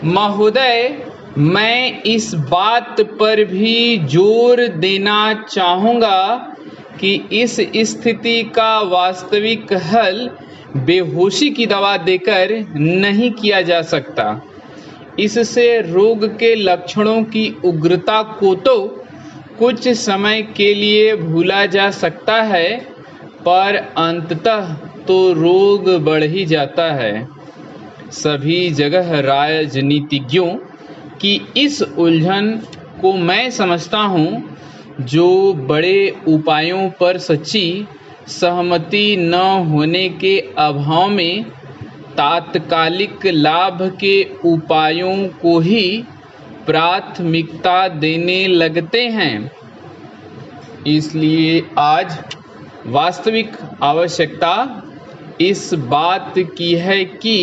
महोदय, मैं इस बात पर भी जोर देना चाहूँगा कि इस स्थिति का वास्तविक हल बेहोशी की दवा देकर नहीं किया जा सकता। इससे रोग के लक्षणों की उग्रता को तो कुछ समय के लिए भूला जा सकता है, पर अंततः तो रोग बढ़ ही जाता है। सभी जगह राजनीतिज्ञों की इस उलझन को मैं समझता हूँ, जो बड़े उपायों पर सच्ची सहमति न होने के अभाव में तात्कालिक लाभ के उपायों को ही प्राथमिकता देने लगते हैं। इसलिए आज वास्तविक आवश्यकता इस बात की है कि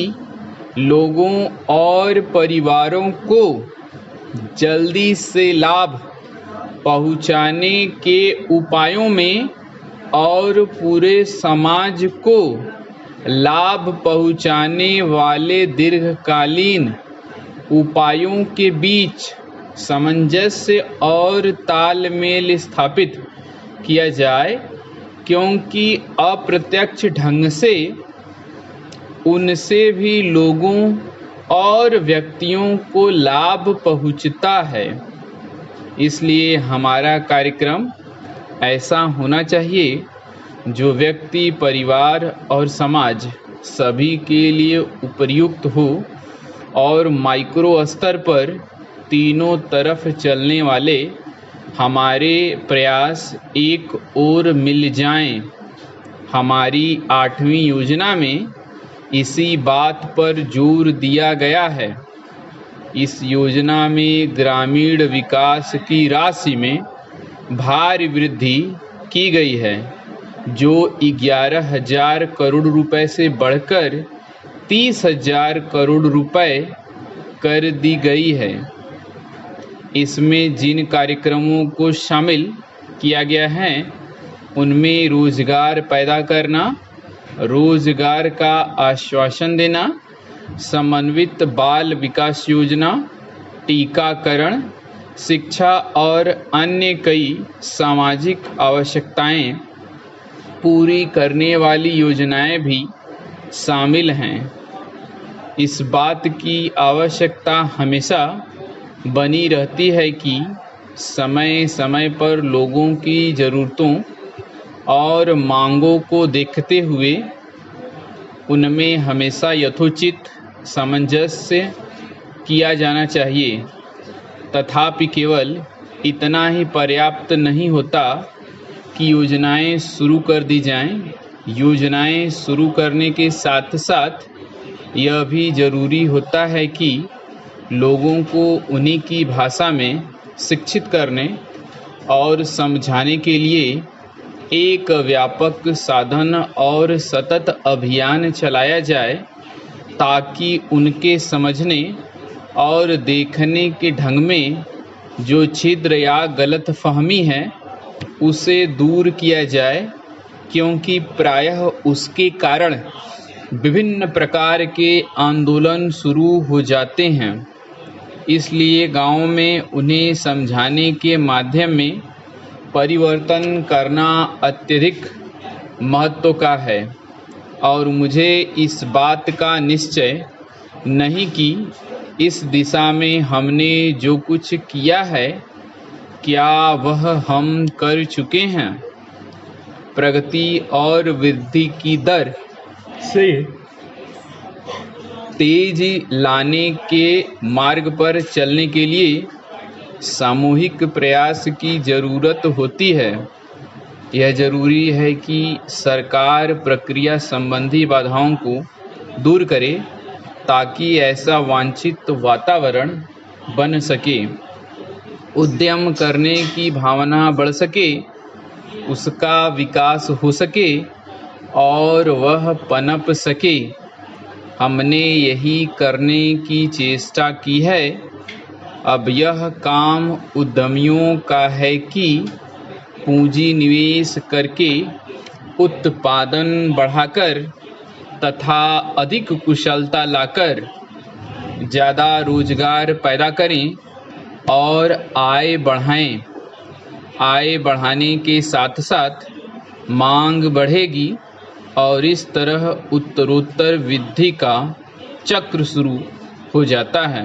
लोगों और परिवारों को जल्दी से लाभ पहुंचाने के उपायों में और पूरे समाज को लाभ पहुंचाने वाले दीर्घकालीन उपायों के बीच सामंजस्य और तालमेल स्थापित किया जाए, क्योंकि अप्रत्यक्ष ढंग से उनसे भी लोगों और व्यक्तियों को लाभ पहुंचता है। इसलिए हमारा कार्यक्रम ऐसा होना चाहिए जो व्यक्ति, परिवार और समाज सभी के लिए उपयुक्त हो और माइक्रो स्तर पर तीनों तरफ चलने वाले हमारे प्रयास एक ओर मिल जाएं। हमारी 8वीं योजना में इसी बात पर जोर दिया गया है। इस योजना में ग्रामीण विकास की राशि में भारी वृद्धि की गई है, जो 11,000 करोड़ रुपए से बढ़कर 30,000 करोड़ रुपए कर दी गई है। इसमें जिन कार्यक्रमों को शामिल किया गया है उनमें रोजगार पैदा करना, रोजगार का आश्वासन देना, समन्वित बाल विकास योजना, टीकाकरण, शिक्षा और अन्य कई सामाजिक आवश्यकताएं पूरी करने वाली योजनाएं भी शामिल हैं। इस बात की आवश्यकता हमेशा बनी रहती है कि समय समय पर लोगों की ज़रूरतों और मांगों को देखते हुए उनमें हमेशा यथोचित सामंजस्य किया जाना चाहिए। तथापि केवल इतना ही पर्याप्त नहीं होता कि योजनाएं शुरू कर दी जाएं। योजनाएं शुरू करने के साथ साथ यह भी ज़रूरी होता है कि लोगों को उन्हीं की भाषा में शिक्षित करने और समझाने के लिए एक व्यापक साधन और सतत अभियान चलाया जाए, ताकि उनके समझने और देखने के ढंग में जो छिद्र या गलतफहमी है उसे दूर किया जाए, क्योंकि प्रायः उसके कारण विभिन्न प्रकार के आंदोलन शुरू हो जाते हैं। इसलिए गाँव में उन्हें समझाने के माध्यम में परिवर्तन करना अत्यधिक महत्व का है। और मुझे इस बात का निश्चय नहीं कि इस दिशा में हमने जो कुछ किया है क्या वह हम कर चुके हैं। प्रगति और वृद्धि की दर से तेजी लाने के मार्ग पर चलने के लिए सामूहिक प्रयास की ज़रूरत होती है। यह ज़रूरी है कि सरकार प्रक्रिया संबंधी बाधाओं को दूर करे, ताकि ऐसा वांछित वातावरण बन सके, उद्यम करने की भावना बढ़ सके, उसका विकास हो सके और वह पनप सके। हमने यही करने की चेष्टा की है। अब यह काम उद्यमियों का है कि पूंजी निवेश करके उत्पादन बढ़ाकर तथा अधिक कुशलता लाकर ज़्यादा रोजगार पैदा करें और आय बढ़ाएं। आय बढ़ाने के साथ साथ मांग बढ़ेगी और इस तरह उत्तरोत्तर वृद्धि का चक्र शुरू हो जाता है।